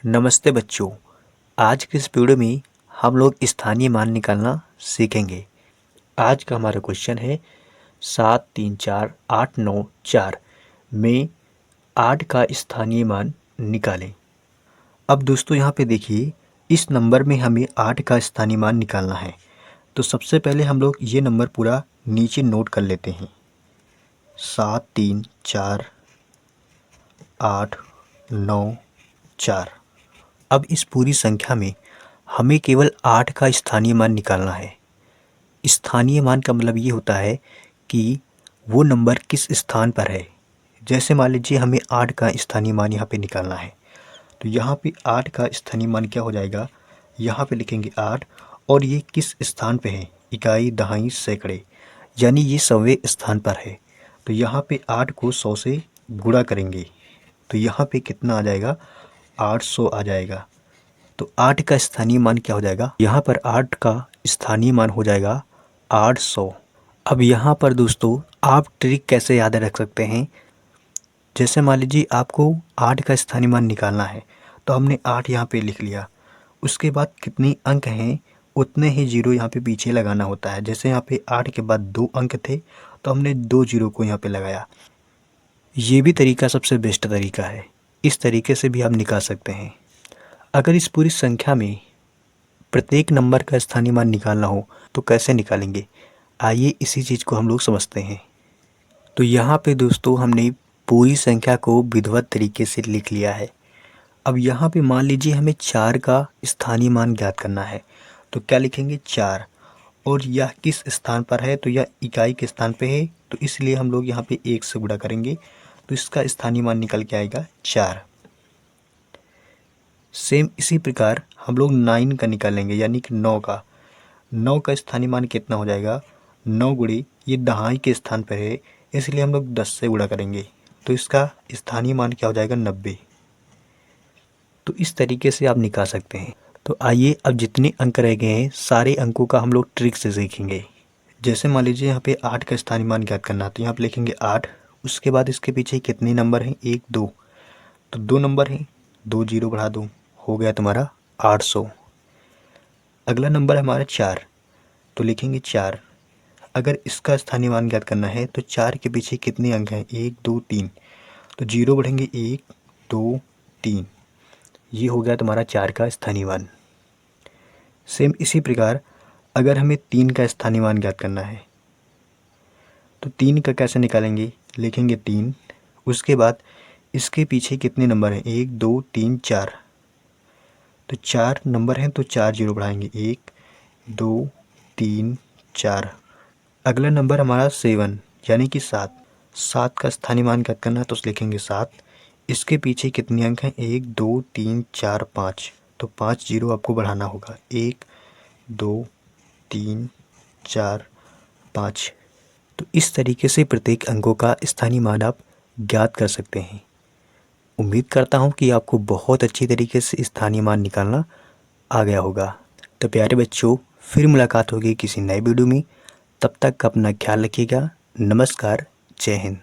नमस्ते बच्चों। आज के इस वीडियो में हम लोग स्थानीय मान निकालना सीखेंगे। आज का हमारा क्वेश्चन है 7 3 4 8 9 4 में 8 का स्थानीय मान निकालें। अब दोस्तों यहाँ पे देखिए, इस नंबर में हमें 8 का स्थानीय मान निकालना है। तो सबसे पहले हम लोग ये नंबर पूरा नीचे नोट कर लेते हैं। 7 3 4 8 9 4। अब इस पूरी संख्या में हमें केवल 8 का स्थानीय मान निकालना है। स्थानीय मान का मतलब ये होता है कि वो नंबर किस स्थान पर है। जैसे मान लीजिए हमें 8 का स्थानीय मान यहाँ पे निकालना है, तो यहाँ पे 8 का स्थानीय मान क्या हो जाएगा, यहाँ पे लिखेंगे 8 और ये किस स्थान पे है, इकाई, दहाई, सैकड़े, यानी ये 100वें स्थान पर है। तो यहाँ पे 8 को 100 से गुणा करेंगे तो यहाँ पे कितना आ जाएगा, 800 आ जाएगा। तो 8 का स्थानीय मान क्या हो जाएगा, यहाँ पर 8 का स्थानीय मान हो जाएगा 800। अब यहाँ पर दोस्तों आप ट्रिक कैसे याद रख सकते हैं। जैसे मान लीजिए आपको 8 का स्थानीय मान निकालना है, तो हमने 8 यहाँ पे लिख लिया। उसके बाद कितने अंक हैं उतने ही जीरो यहाँ पे पीछे लगाना होता है। जैसे यहाँ पे 8 के बाद 2 अंक थे तो हमने 2 जीरो को यहाँ पे लगाया। ये भी तरीका सबसे बेस्ट तरीका है। इस तरीके से भी आप निकाल सकते हैं। अगर इस पूरी संख्या में प्रत्येक नंबर का स्थानीय मान निकालना हो तो कैसे निकालेंगे, आइए इसी चीज़ को हम लोग समझते हैं। तो यहाँ पे दोस्तों हमने पूरी संख्या को विधिवत तरीके से लिख लिया है। अब यहाँ पे मान लीजिए हमें 4 का स्थानीय मान ज्ञात करना है, तो क्या लिखेंगे 4, और यह किस स्थान पर है, तो यह इकाई के स्थान पे है, तो इसलिए हम लोग यहाँ पे 1 से गुणा करेंगे तो इसका स्थानीय मान निकल के आएगा 4। सेम इसी प्रकार हम लोग 9 का निकालेंगे, यानी कि 9 का स्थानीय मान कितना हो जाएगा, 9 गुणे, ये दहाई के स्थान पर है इसलिए हम लोग 10 से गुणा करेंगे तो इसका स्थानीय मान क्या हो जाएगा, 90। तो इस तरीके से आप निकाल सकते हैं। तो आइए अब जितने अंक रह गए हैं सारे अंकों का हम लोग ट्रिक से सीखेंगे। जैसे मान लीजिए यहाँ पे 8 का स्थानीय मान ज्ञात करना है, तो यहाँ पे लिखेंगे 8। उसके बाद इसके पीछे कितने नंबर हैं, 1 2, तो 2 नंबर हैं, 2 जीरो बढ़ा दो, हो गया तुम्हारा 800। अगला नंबर है हमारा 4, तो लिखेंगे 4। अगर इसका स्थानीय मान ज्ञात करना है तो 4 के पीछे कितने अंक हैं, 1 2 3, तो जीरो बढ़ेंगे, 1 2 3, ये हो गया तुम्हारा 4 का स्थानीय मान। सेम इसी प्रकार अगर हमें 3 का स्थानीय मान ज्ञात करना है तो 3 का कैसे निकालेंगे, लिखेंगे 3। उसके बाद इसके पीछे कितने नंबर हैं, 1 2 3 4, तो 4 नंबर हैं तो 4 जीरो बढ़ाएंगे, 1 2 3 4। अगला नंबर हमारा 7, यानी कि 7 का स्थानीय मान ज्ञात करना है तो लिखेंगे 7। इसके पीछे कितने अंक हैं, 1 2 3 4 5, तो 5 जीरो आपको बढ़ाना होगा, 1 2 3 4 5। तो इस तरीके से प्रत्येक अंकों का स्थानीय मान आप ज्ञात कर सकते हैं। उम्मीद करता हूँ कि आपको बहुत अच्छी तरीके से स्थानीय मान निकालना आ गया होगा। तो प्यारे बच्चों, फिर मुलाकात होगी किसी नए वीडियो में। तब तक अपना ख्याल रखिएगा। नमस्कार, जय हिंद।